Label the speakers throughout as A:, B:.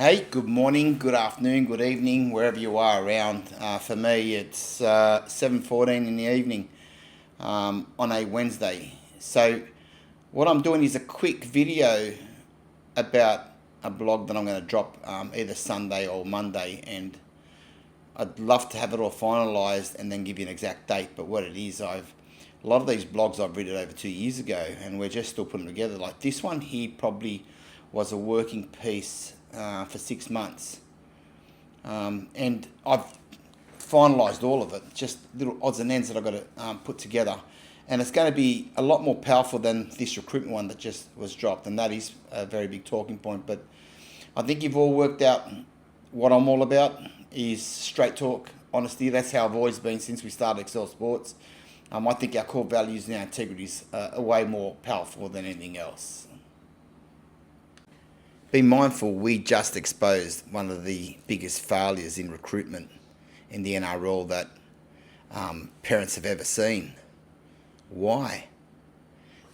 A: Hey, good morning, good afternoon, good evening, wherever you are around. For me, it's 7:14 in the evening on a Wednesday. So what I'm doing is a quick video about a blog that I'm going to drop either Sunday or Monday, and I'd love to have it all finalised and then give you an exact date. But what it is, a lot of these blogs I've written over 2 years ago, and we're just still putting them together. Like this one here probably was a working piece for 6 months, and I've finalised all of it. Just little odds and ends that I've got to put together, and it's going to be a lot more powerful than this recruitment one that just was dropped, and that is a very big talking point. But I think you've all worked out what I'm all about is straight talk, honesty. That's how I've always been since we started Excel Sports. I think our core values and our integrities are way more powerful than anything else. Be mindful, we just exposed one of the biggest failures in recruitment in the NRL that parents have ever seen. Why?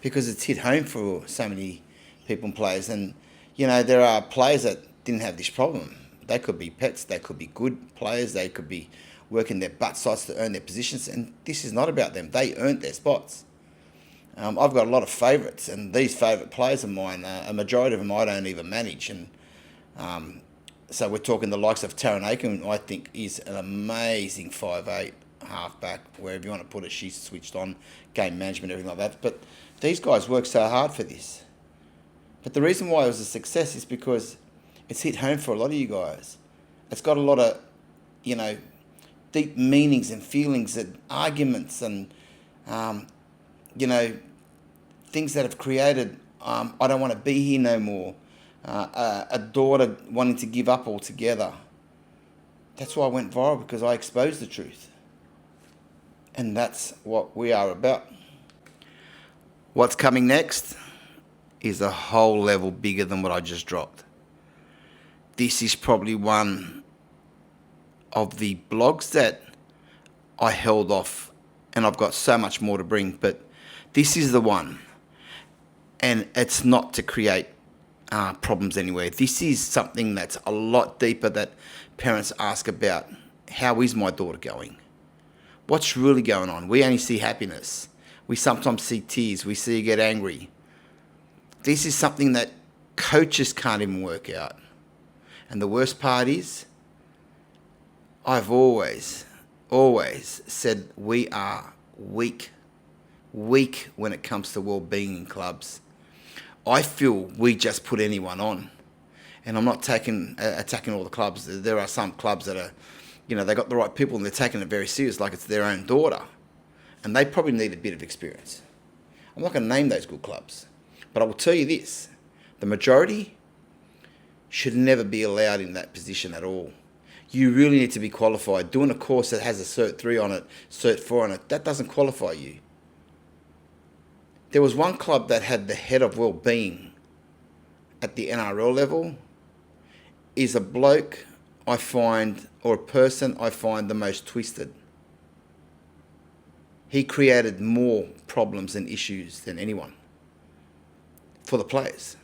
A: Because it's hit home for so many people and players. And, you know, there are players that didn't have this problem. They could be pets, they could be good players, they could be working their butt sides to earn their positions. And this is not about them. They earned their spots. I've got a lot of favourites, and these favourite players of mine, a majority of them I don't even manage. And so we're talking the likes of Taryn Aiken, I think is an amazing 5'8" halfback, wherever you want to put it. She's switched on, game management, everything like that. But these guys work so hard for this. But the reason why it was a success is because it's hit home for a lot of you guys. It's got a lot of, you know, deep meanings and feelings and arguments and, you know, things that have created, I don't want to be here no more. A daughter wanting to give up altogether. That's why I went viral, because I exposed the truth. And that's what we are about. What's coming next is a whole level bigger than what I just dropped. This is probably one of the blogs that I held off, and I've got so much more to bring, but this is the one. And it's not to create problems anywhere. This is something that's a lot deeper that parents ask about. How is my daughter going? What's really going on? We only see happiness. We sometimes see tears. We see her get angry. This is something that coaches can't even work out. And the worst part is, I've always said we are weak when it comes to well-being in clubs. I feel we just put anyone on, and I'm not attacking all the clubs. There are some clubs that are, you know, they got the right people and they're taking it very serious, like it's their own daughter, and they probably need a bit of experience. I'm not going to name those good clubs, but I will tell you this: the majority should never be allowed in that position at all. You really need to be qualified. Doing a course that has a Cert 3 on it, Cert 4 on it, that doesn't qualify you. There was one club that had the head of well-being at the NRL level, is a bloke I find, or a person I find, the most twisted. He created more problems and issues than anyone for the players.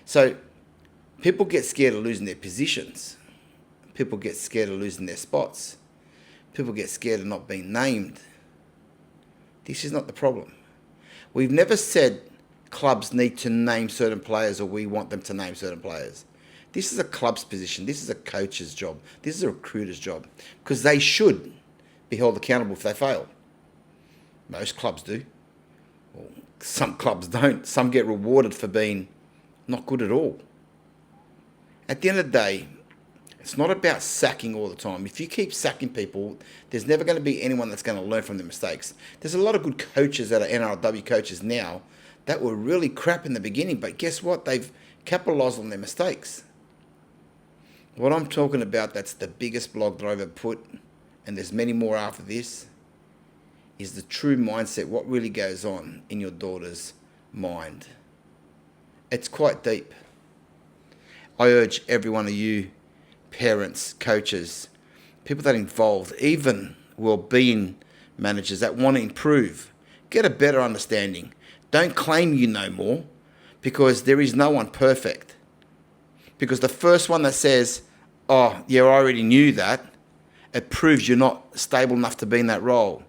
A: So people get scared of losing their positions. People get scared of losing their spots. People get scared of not being named. This is not the problem. We've never said clubs need to name certain players or we want them to name certain players. This is a club's position. This is a coach's job. This is a recruiter's job, because they should be held accountable if they fail. Most clubs do. Well, some clubs don't. Some get rewarded for being not good at all. At the end of the day, it's not about sacking all the time. If you keep sacking people, there's never going to be anyone that's going to learn from their mistakes. There's a lot of good coaches that are NRLW coaches now that were really crap in the beginning, but guess what? They've capitalised on their mistakes. What I'm talking about, that's the biggest blog that I've ever put, and there's many more after this, is the true mindset, what really goes on in your daughter's mind. It's quite deep. I urge every one of you, parents, coaches, people that are involved, even well-being managers that want to improve, get a better understanding. Don't claim you know more, because there is no one perfect. Because the first one that says, oh, yeah, I already knew that, it proves you're not stable enough to be in that role.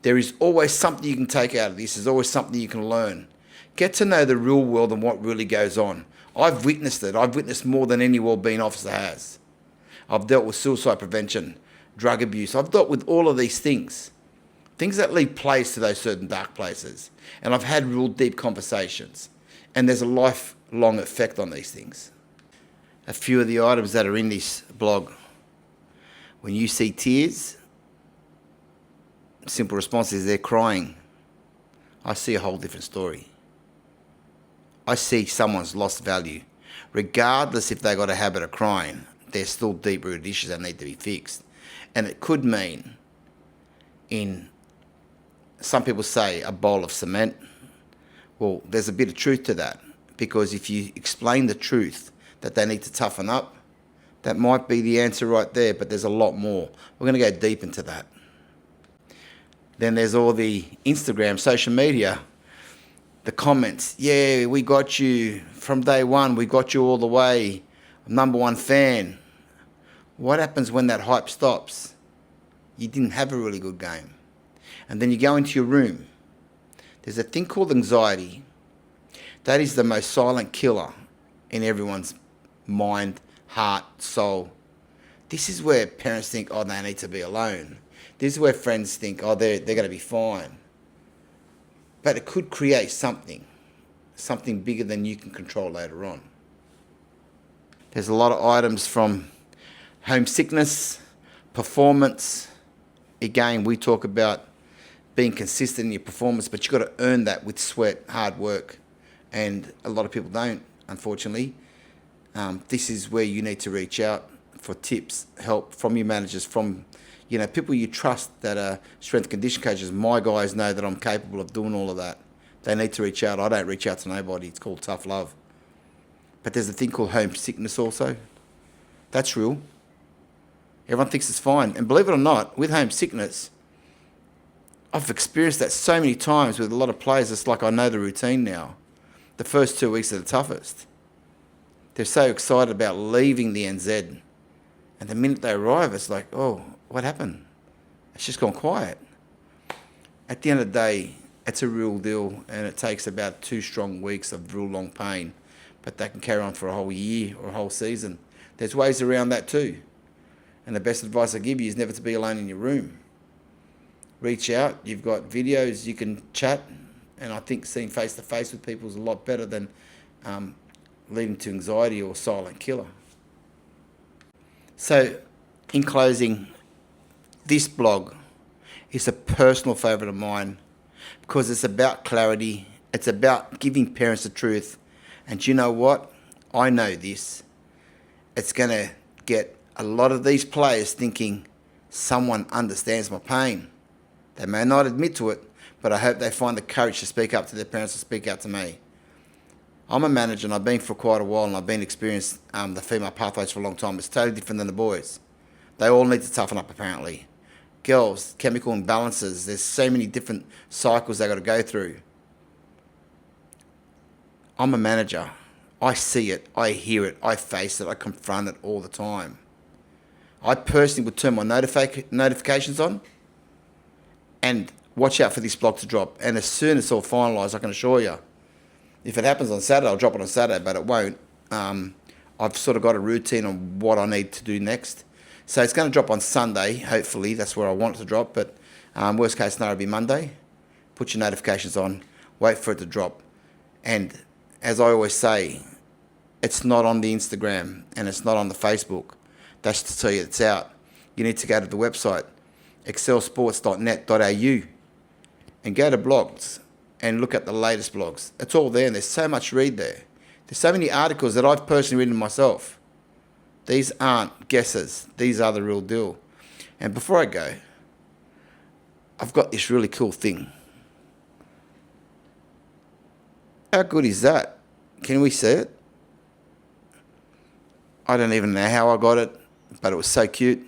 A: There is always something you can take out of this. There's always something you can learn. Get to know the real world and what really goes on. I've witnessed it. I've witnessed more than any wellbeing officer has. I've dealt with suicide prevention, drug abuse. I've dealt with all of these things. Things that lead place to those certain dark places. And I've had real deep conversations. And there's a lifelong effect on these things. A few of the items that are in this blog. When you see tears, simple response is they're crying. I see a whole different story. I see someone's lost value. Regardless if they got a habit of crying, there's still deep-rooted issues that need to be fixed. And it could mean, some people say, a bowl of cement. Well, there's a bit of truth to that. Because if you explain the truth that they need to toughen up, that might be the answer right there, but there's a lot more. We're going to go deep into that. Then there's all the Instagram, social media, the comments. Yeah, we got you from day one. We got you all the way. Number one fan. What happens when that hype stops? You didn't have a really good game. And then you go into your room. There's a thing called anxiety. That is the most silent killer in everyone's mind, heart, soul. This is where parents think, oh, they need to be alone. This is where friends think, oh, they're going to be fine. But it could create something bigger than you can control later on. There's a lot of items from homesickness, performance. Again, we talk about being consistent in your performance, but you've got to earn that with sweat, hard work. And a lot of people don't, unfortunately. This is where you need to reach out for tips, help from your managers, from people you trust that are strength condition coaches. My guys know that I'm capable of doing all of that. They need to reach out. I don't reach out to nobody. It's called tough love. But there's a thing called homesickness also. That's real. Everyone thinks it's fine. And believe it or not, with homesickness, I've experienced that so many times with a lot of players. It's like I know the routine now. The first 2 weeks are the toughest. They're so excited about leaving the NZ. And the minute they arrive, it's like, oh, what happened? It's just gone quiet. At the end of the day, it's a real deal, and it takes about 2 strong weeks of real long pain. But that can carry on for a whole year or a whole season. There's ways around that too. And the best advice I give you is never to be alone in your room. Reach out. You've got videos. You can chat. And I think seeing face-to-face with people is a lot better than leading to anxiety or silent killer. So, in closing, this blog is a personal favourite of mine because it's about clarity. It's about giving parents the truth. And you know what? I know this. It's going to get a lot of these players thinking someone understands my pain. They may not admit to it, but I hope they find the courage to speak up to their parents, to speak out to me. I'm a manager and I've been for quite a while, and I've been experienced the female pathways for a long time. It's totally different than the boys. They all need to toughen up apparently. Girls, chemical imbalances, there's so many different cycles they got to go through. I'm a manager. I see it, I hear it, I face it, I confront it all the time. I personally would turn my notifications on and watch out for this blog to drop. And as soon as it's all finalised, I can assure you, if it happens on Saturday, I'll drop it on Saturday, but it won't. I've sort of got a routine on what I need to do next. So it's going to drop on Sunday, hopefully. That's where I want it to drop, but worst case scenario will be Monday. Put your notifications on, wait for it to drop. And as I always say, it's not on the Instagram and it's not on the Facebook. That's to tell you it's out. You need to go to the website, excelsports.net.au, and go to blogs and look at the latest blogs. It's all there, and there's so much to read there. There's so many articles that I've personally written myself. These aren't guesses. These are the real deal. And before I go, I've got this really cool thing. How good is that? Can we see it? I don't even know how I got it, but it was so cute.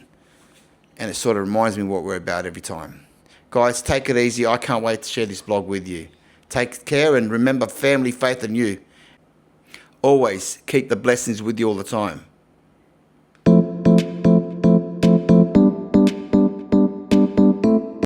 A: And it sort of reminds me what we're about every time. Guys, take it easy. I can't wait to share this blog with you. Take care and remember family, faith and you. always keep the blessings with you all the time.